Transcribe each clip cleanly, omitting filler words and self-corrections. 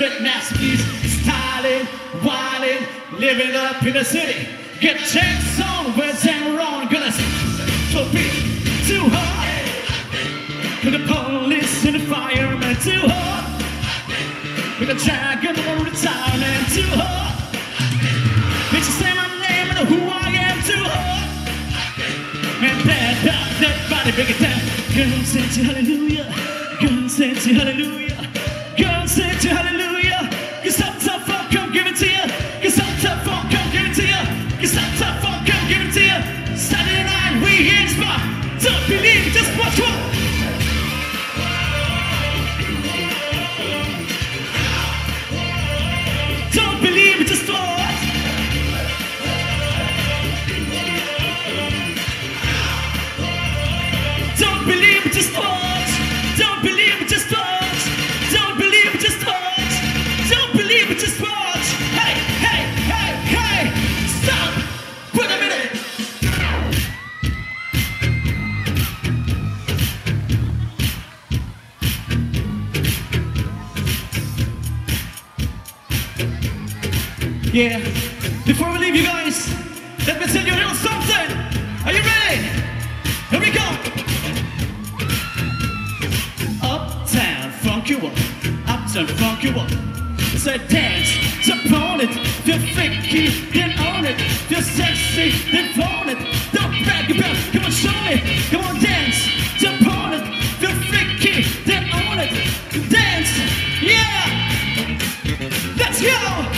straight masterpiece. Styling, wilding, living up in the city. Get checks on when I'm wrong. Gonna so be too hard. With the police and the fireman too hard. With the dragon all the time and too hard. Bitch, you say my name and who I am too hard. Man, that body break it down. Girl, say to hallelujah. Girl, say to hallelujah. Girl, say to hallelujah. Cause I'm tough, I'll come give it to you. Cause I'm tough, I'll come give it to you. Cause I'm tough, I'll come give it to you. Saturday night, we in spot. Don't believe it, just watch what. Don't believe it, just watch. Don't believe it, just watch. Don't believe it, just watch. Don't believe it, just watch. Don't believe it, just watch. Hey, hey, hey, hey. Stop. Wait a minute. Yeah. Before we leave you guys, let me tell you a little something. Are you ready? Here we go. Uptown, funk you up. Uptown, funk you up. So dance, jump on it. Feel freaky, then own it. Feel sexy, then flaunt it. Don't brag about it. Come on, show me. Come on, dance, jump on it. Feel freaky, then own it. Dance, yeah. Let's go.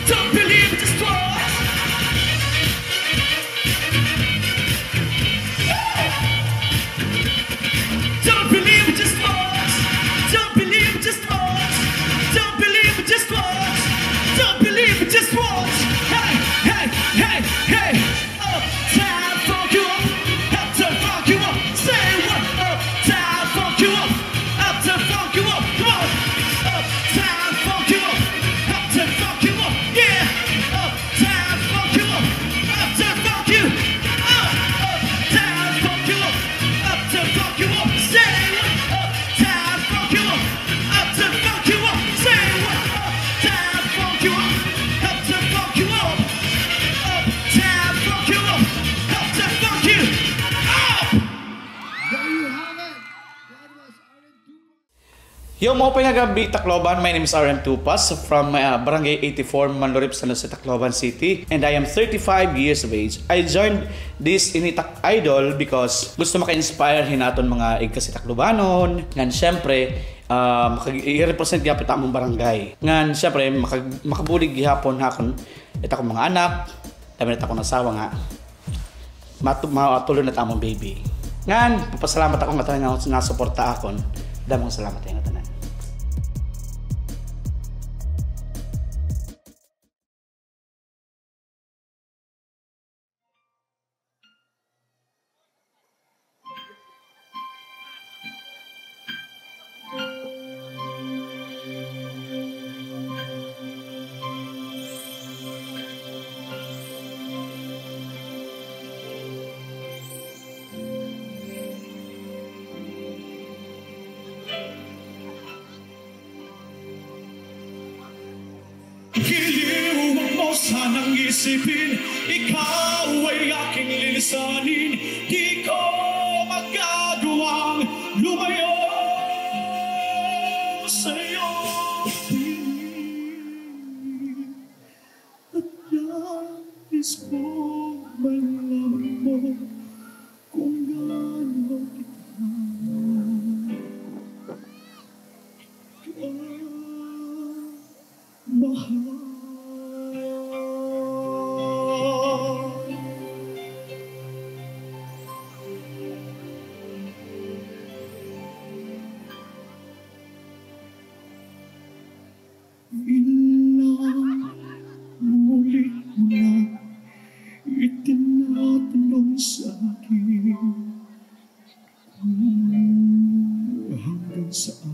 Don't believe it, just watch. Don't believe it, just watch. Don't believe it, just watch. Don't believe it, just watch. Don't believe it, just watch. Hey, hey, hey, hey. Uptown, funk you up. Uptown, funk you up. Say what? Uptown, funk you up. Uptown, funk you up. Come on. Uptown, funk you up. Uptown, funk you up. Yeah. Uptown, funk you up. Uptown, funk you. Uptown, funk you up. Uptown, funk you up. Say what? Uptown, funk you up. Uptown, funk you up. Say what? Uptown, funk you up. Uptown, funk you up. Uptown, funk you up. Uptown, funk you up. There you have it. That was RM2. Yo mga pinagabi Tacloban, my name is RM Tupas from Barangay 84, Manlurip, San Jose, Tacloban City, and I am 35 years of age. I joined this Initak Idol because gusto maka-inspire hinaton mga igkasi Taclobanon, ngan syempre i-represent gyapon ta among barangay. Ngan syempre makabulig gihapon hakon ita ko mga anak, dami na akong asawa nga matuloy na ta among baby. Ngan papasalamat ako nga tanan nga nasuporta akon. Damong salamat nga tanan. Giliw mo sanang isipin, ikaw ay aking lilisanin. Di ko magagawang lumayo sa'yo. At nais kong malaman mo kung gaano kita mahal. Ilang ulit mo na itinatanong sa akin kung hanggang saan,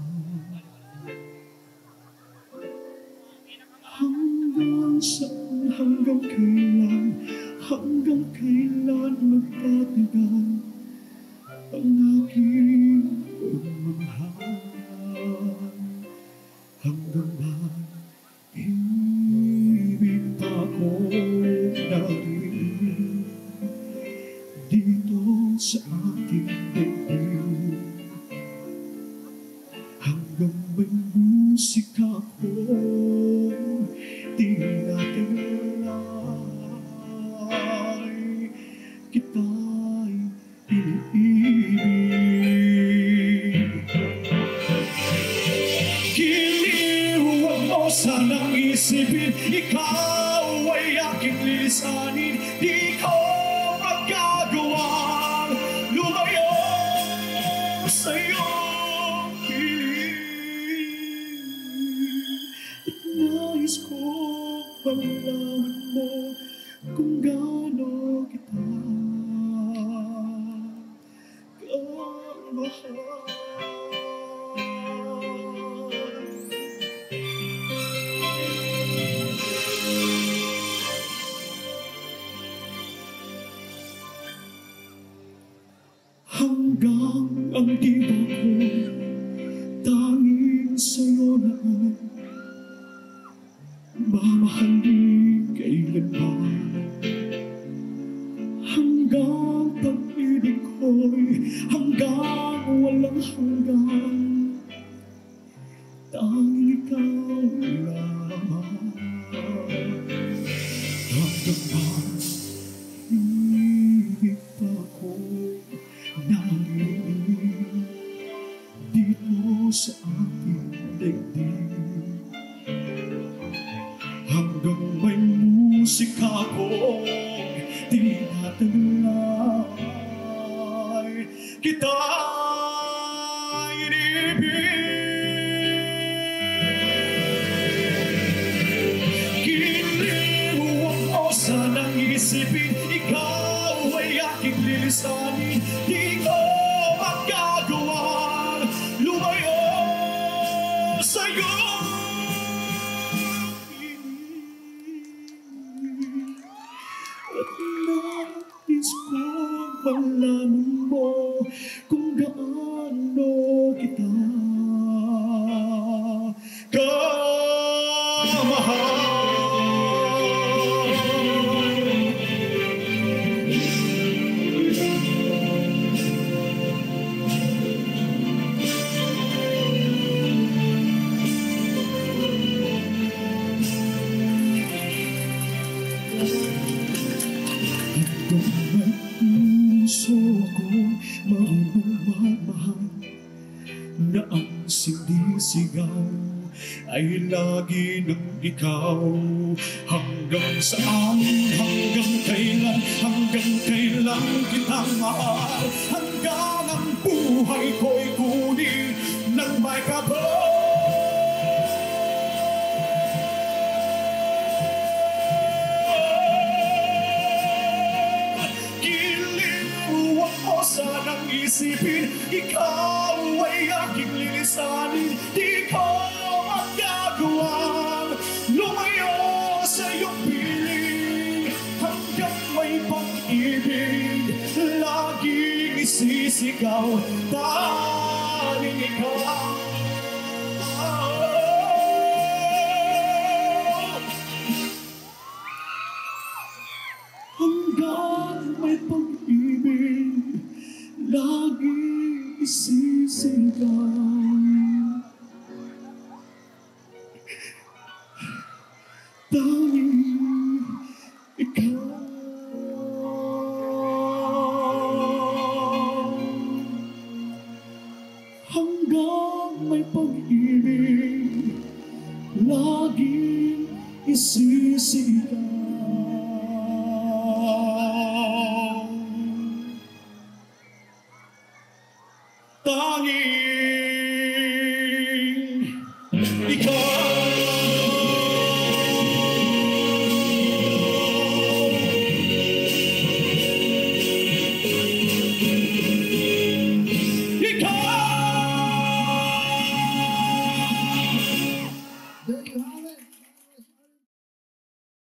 hanggang saan, hanggang kailan magtatagal ang aking pagmamahal hanggang ba ibig pa ko narinig dito sa ating daigdig hanggang may musika ko tinatalay kita'y iniibig. Giliw, huwag mo sanang isipin, ikaw ay aking lilisanin, di ko magagawang lumayo sa iyong piling. At nais ko malaman mo kung gaano kita kamahal. Hanggang ang diwa ko tanging sa'yo lang mamahalin kailanman. Hanggang pag-ibig ko'y hanggang walang hanggan, tanging ikaw lamang. Hanggang ba ibig pa ko narinig dito sa ating daigdig hanggang may musika ko tinatalay kita'y inibig. Giliw, huwag mo sanang isipin, ikaw ay aking lilisanin, di ko magagawang lumayo sa'yo. At nais ko malaman mo kung gaano kita kamahal. Hanggang may puso kong marunong magmahal na ang sinisigaw ay lagi ng ikaw. Hanggang saan, hanggang kailan kitang mahal, hanggang ang buhay ko'y kunin ng may kapal. Sanang isipin, ikaw ay aking lilisanin, di ko magagawang lumayo sa iyong piling. Hanggang may pag-ibig, laging isisigaw, tanging ikaw. Hanggang may pag-ibig, lagi isisigaw, tanging ikaw. Hanggang may pag-ibig, lagi isisigaw. Tanging ikaw.